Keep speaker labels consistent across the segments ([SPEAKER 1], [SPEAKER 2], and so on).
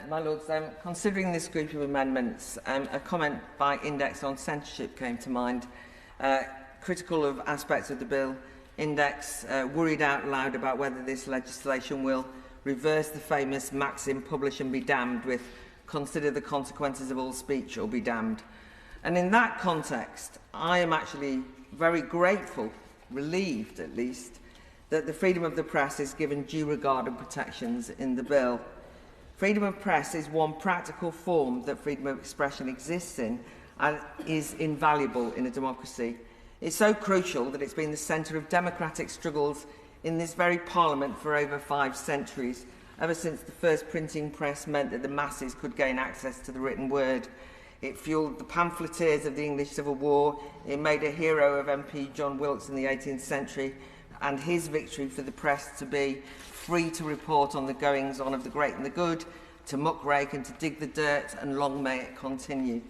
[SPEAKER 1] My Lords, considering this group of amendments, a comment by Index on censorship came to mind. Critical of aspects of the bill, Index worried out loud about whether this legislation will reverse the famous maxim, publish and be damned, with consider the consequences of all speech or be damned. And in that context, I am actually very grateful, relieved at least, that the freedom of the press is given due regard and protections in the bill. Freedom of press is one practical form that freedom of expression exists in and is invaluable in a democracy. It's so crucial that it's been the centre of democratic struggles in this very Parliament for over 5 centuries, ever since the first printing press meant that the masses could gain access to the written word. It fuelled the pamphleteers of the English Civil War. It made a hero of MP John Wilkes in the 18th century, and his victory for the press to be free to report on the goings-on of the great and the good, to muckrake and to dig the dirt, and long may it continue.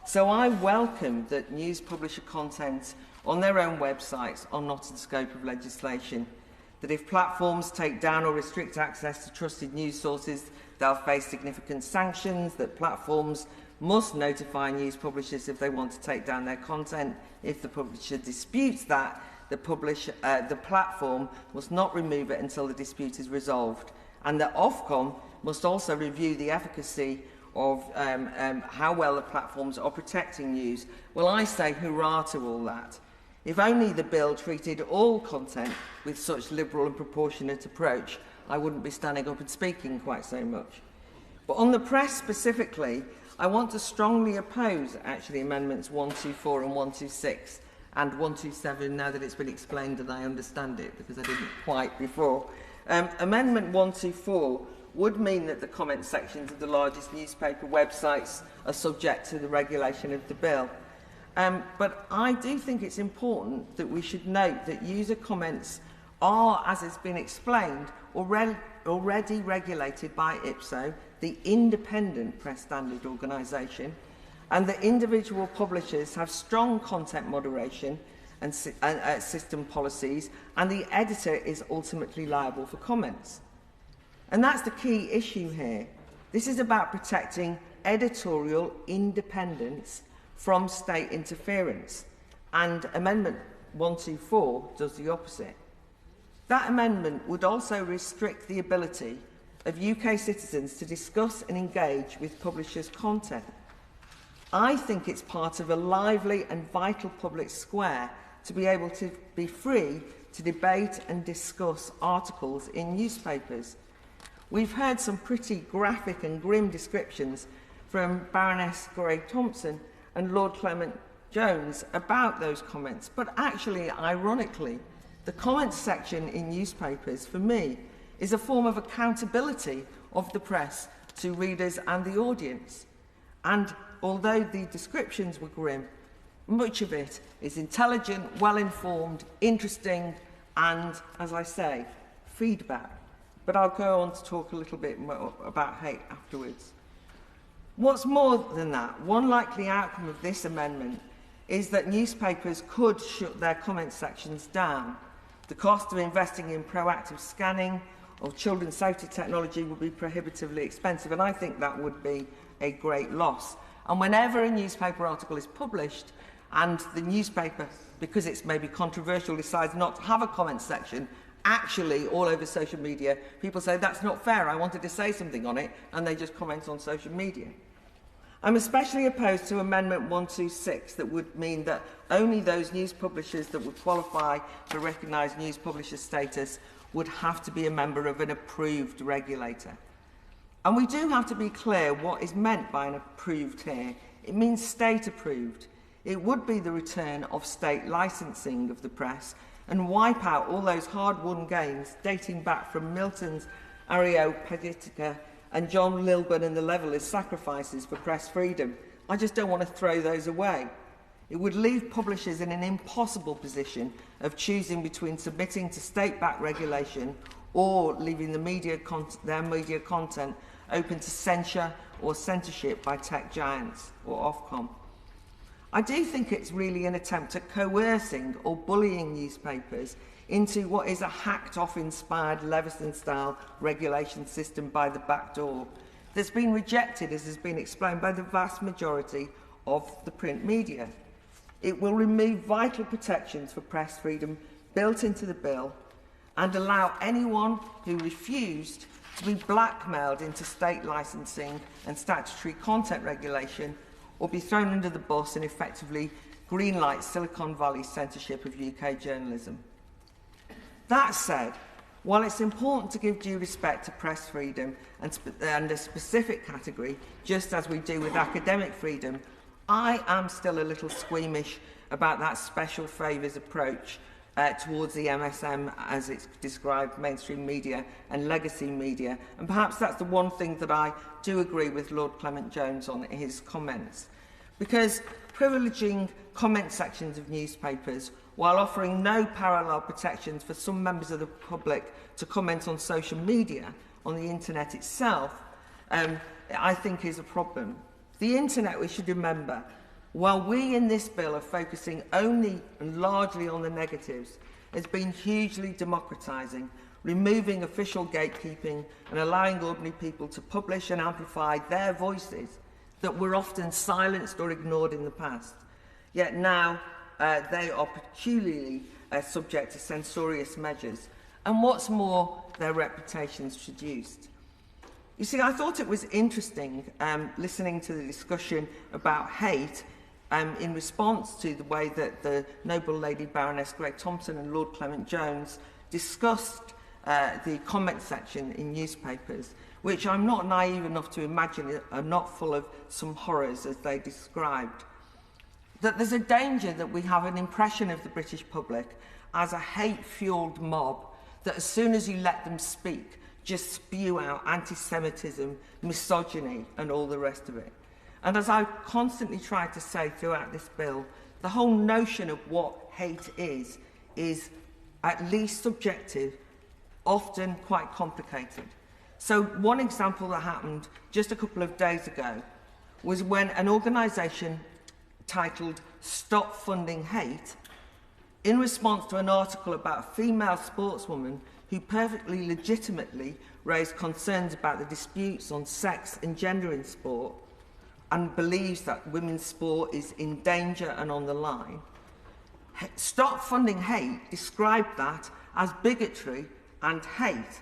[SPEAKER 1] So I welcome that news publisher content on their own websites are not in the scope of legislation, that if platforms take down or restrict access to trusted news sources, they'll face significant sanctions, that platforms must notify news publishers if they want to take down their content. If the publisher disputes that, the platform must not remove it until the dispute is resolved, and that Ofcom must also review the efficacy of how well the platforms are protecting news. Well, I say hurrah to all that. If only the bill treated all content with such liberal and proportionate approach, I wouldn't be standing up and speaking quite so much. But on the press specifically, I want to strongly oppose actually Amendments 124 and 126 and 127, now that it's been explained and I understand it, because I didn't quite before. Amendment 124 would mean that the comment sections of the largest newspaper websites are subject to the regulation of the bill. But I do think it's important that we should note that user comments are, as has been explained, already regulated by IPSO, the independent press standard organisation, and that individual publishers have strong content moderation and system policies, and the editor is ultimately liable for comments. And that's the key issue here. This is about protecting editorial independence from state interference, and Amendment 124 does the opposite. That amendment would also restrict the ability of UK citizens to discuss and engage with publishers' content. I think it's part of a lively and vital public square to be able to be free to debate and discuss articles in newspapers. We've heard some pretty graphic and grim descriptions from Baroness Grey-Thompson and Lord Clement Jones about those comments, but actually, ironically, the comments section in newspapers, for me, is a form of accountability of the press to readers and the audience. And although the descriptions were grim, much of it is intelligent, well-informed, interesting, and, as I say, feedback. But I'll go on to talk a little bit more about hate afterwards. What's more than that, one likely outcome of this amendment is that newspapers could shut their comment sections down. The cost of investing in proactive scanning of children's safety technology would be prohibitively expensive, and I think that would be a great loss. And whenever a newspaper article is published and the newspaper, because it's maybe controversial, decides not to have a comment section, actually all over social media, people say, that's not fair, I wanted to say something on it, and they just comment on social media. I'm especially opposed to Amendment 126 that would mean that only those news publishers that would qualify to recognise news publisher status would have to be a member of an approved regulator. And we do have to be clear what is meant by an approved here. It means state approved. It would be the return of state licensing of the press and wipe out all those hard-won gains dating back from Milton's Areopagitica and John Lilburn and the Levellers' sacrifices for press freedom. I just don't want to throw those away. It would leave publishers in an impossible position of choosing between submitting to state-backed regulation or leaving their media content open to censure or censorship by tech giants or Ofcom. I do think it's really an attempt at coercing or bullying newspapers into what is a hacked-off inspired Leveson-style regulation system by the back door, that's been rejected, as has been explained, by the vast majority of the print media. It will remove vital protections for press freedom built into the bill and allow anyone who refused to be blackmailed into state licensing and statutory content regulation or be thrown under the bus and effectively greenlight Silicon Valley's censorship of UK journalism. That said, while it's important to give due respect to press freedom and a specific category, just as we do with academic freedom, I am still a little squeamish about that special favours approach towards the MSM, as it's described, mainstream media and legacy media. And perhaps that's the one thing that I do agree with Lord Clement Jones on his comments. Because privileging comment sections of newspapers while offering no parallel protections for some members of the public to comment on social media, on the internet itself, I think is a problem. The internet, we should remember, while we in this bill are focusing only and largely on the negatives, has been hugely democratising, removing official gatekeeping and allowing ordinary people to publish and amplify their voices that were often silenced or ignored in the past. Yet now they are peculiarly subject to censorious measures, and what's more, their reputations traduced. You see, I thought it was interesting listening to the discussion about hate in response to the way that the Noble Lady Baroness Greg Thompson and Lord Clement Jones discussed the comment section in newspapers, which I'm not naive enough to imagine are not full of some horrors as they described. That there's a danger that we have an impression of the British public as a hate-fuelled mob that as soon as you let them speak, just spew out anti-Semitism, misogyny and all the rest of it. And as I've constantly tried to say throughout this bill, the whole notion of what hate is at least subjective, often quite complicated. So one example that happened just a couple of days ago was when an organisation titled Stop Funding Hate, in response to an article about a female sportswoman who perfectly legitimately raised concerns about the disputes on sex and gender in sport and believes that women's sport is in danger and on the line, Stop Funding Hate described that as bigotry and hate.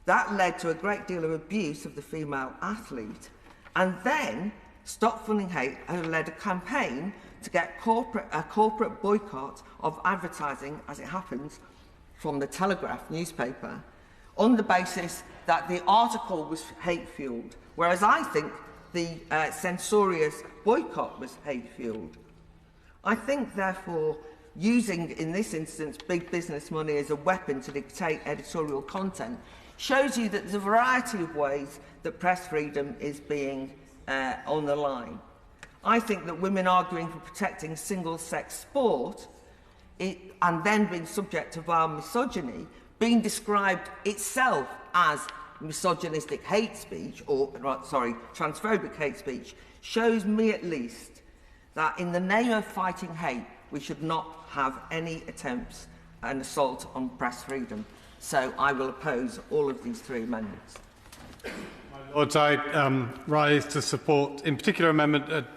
[SPEAKER 1] That led to a great deal of abuse of the female athlete. And then Stop Funding Hate led a campaign to get a corporate boycott of advertising, as it happens, from the Telegraph newspaper, on the basis that the article was hate-fuelled, whereas I think the censorious boycott was hate-fuelled. I think, therefore, using, in this instance, big business money as a weapon to dictate editorial content shows you that there's a variety of ways that press freedom is being on the line. I think that women arguing for protecting single-sex sport and then being subject to vile misogyny, being described itself as misogynistic hate speech, or, transphobic hate speech, shows me at least that in the name of fighting hate, we should not have any attempts and assault on press freedom. So I will oppose all of these three amendments.
[SPEAKER 2] My Lords, I rise to support, in particular, Amendment